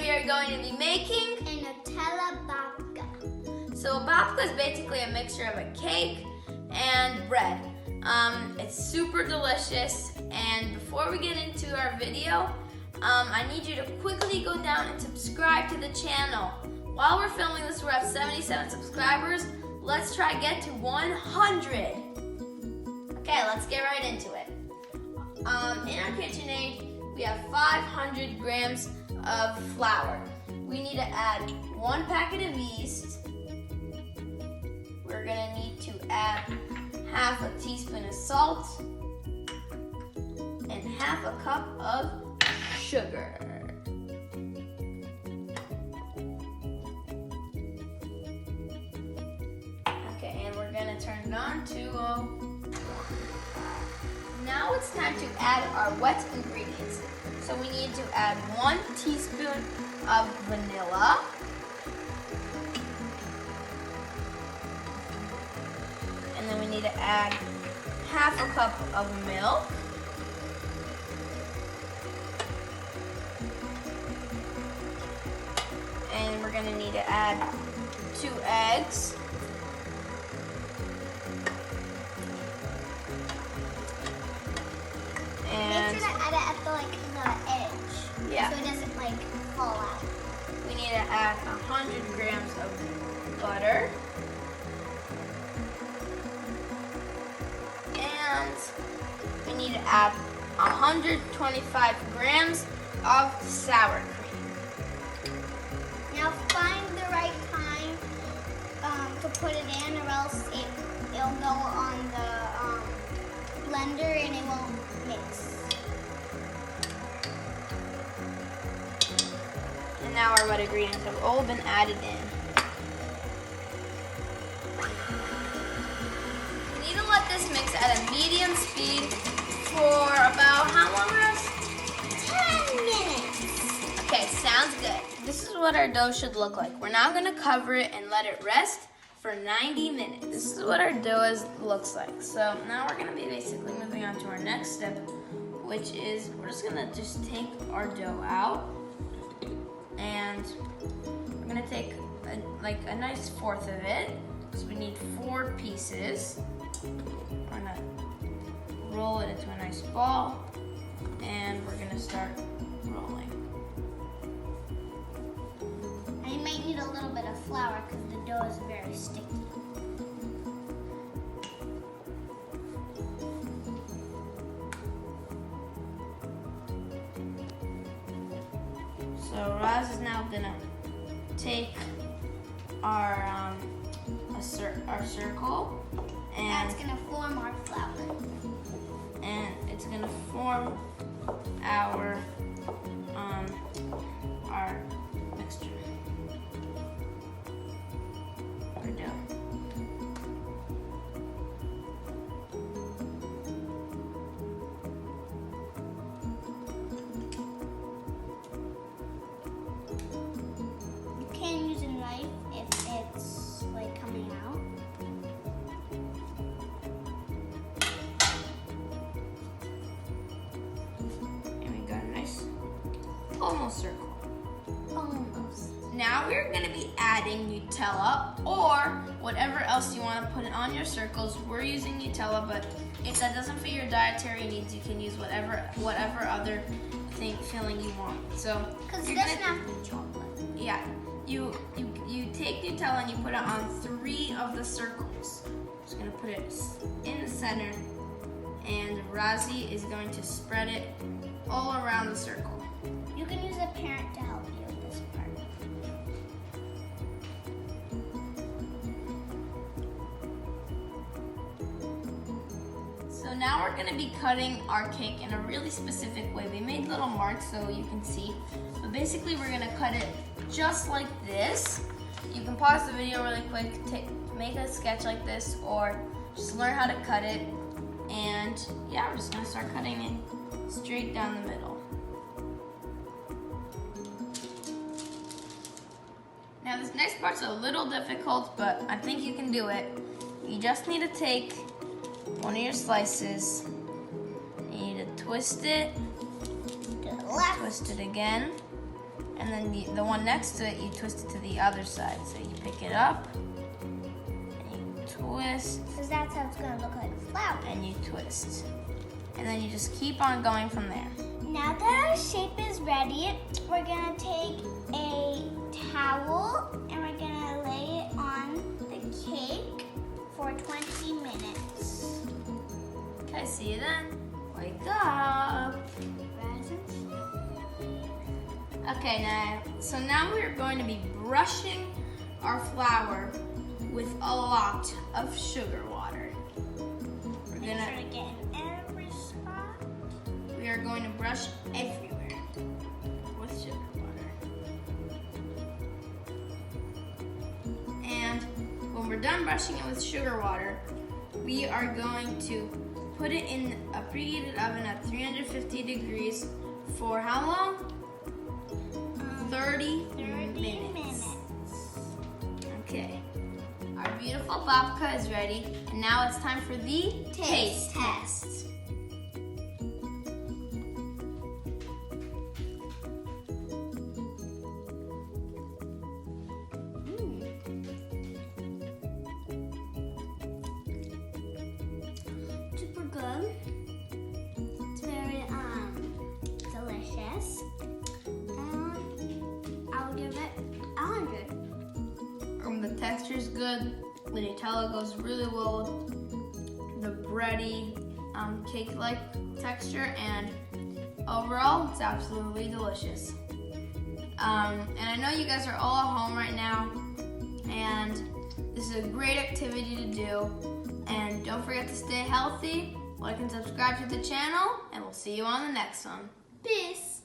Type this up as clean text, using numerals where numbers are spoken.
we are going to be making a Nutella Babka. So a babka is basically a mixture of a cake and bread. It's super delicious, and before we get into our video, I need you to quickly go down and subscribe to the channel. While we're filming this, we're at 77 subscribers. Let's try to get to 100. Okay, let's get right into it. In our KitchenAid, we have 500 grams of flour. We need to add 1 packet of yeast. We're gonna need to add half a teaspoon of salt and half a cup of sugar. Okay, and we're gonna turn it on to Now it's time to add our wet ingredients. So we need to add 1 teaspoon of vanilla, and then we need to add half a cup of milk, and we're gonna need to add 2 eggs, and make sure to add it at the edge, yeah, so it doesn't fall out. We need to add 100 grams of butter, and we need to add 125 grams of sour cream. Now find the right time to put it in, or else it'll go on the blender and it won't mix. And now our wet ingredients have all been added in. We need to let this mix at a medium speed for about how long, Rose? 10 minutes. Okay, sounds good. This is what our dough should look like. We're now gonna cover it and let it rest for 90 minutes. This is what our dough looks like. So now we're gonna be basically moving on to our next step, which is we're just gonna take our dough out, and we're gonna take a nice fourth of it. So we need 4 pieces. We're gonna roll it into a nice ball, and we're gonna start rolling. And you might need a little bit of flour because the dough is very sticky. So Roz is now gonna take our circle, and That's gonna form our flour. and it's gonna form our mixture, our dough. You can use a knife if it's coming out. And we got a nice almost circle. Almost. Now we're gonna be adding Nutella or whatever else you wanna put on your circles. We're using Nutella, but if that doesn't fit your dietary needs, you can use whatever other filling you want. So Because it you're doesn't have to be chocolate. yeah, you take Nutella and you put it on 3 of the circles. Just gonna put it in the center, and Razi is going to spread it all around the circle. You can use a parent to help you with this part. So now we're gonna be cutting our cake in a really specific way. We made little marks so you can see, but basically we're gonna cut it just like this. You can pause the video really quick, make a sketch like this, or just learn how to cut it. And yeah, we're just gonna start cutting it straight down the middle. Now this next part's a little difficult, but I think you can do it. You just need to take one of your slices, you need to twist it, To the left. twist it again, and then the one next to it, you twist it to the other side. So you pick it up, and you twist. Because that's how it's going to look like a flower. And you twist. And then you just keep on going from there. Now that our shape is ready, we're going to take a towel and we're going to lay it on the cake for 20 minutes. Okay, see you then. Wake up. Okay, now we're going to be brushing our flour with a lot of sugar water. We're Make sure to get in every spot. We are going to brush everywhere with sugar water. And when we're done brushing it with sugar water, we are going to put it in a preheated oven at 350 degrees for how long? 30 minutes. Okay. Our beautiful babka is ready, and now it's time for the taste test. Super good. It's very delicious. I'll give it 100. The texture is good. The Nutella goes really well with the bready, cake-like texture, and overall, it's absolutely delicious. And I know you guys are all at home right now, and this is a great activity to do. And don't forget to stay healthy, like and subscribe to the channel, and we'll see you on the next one. Peace.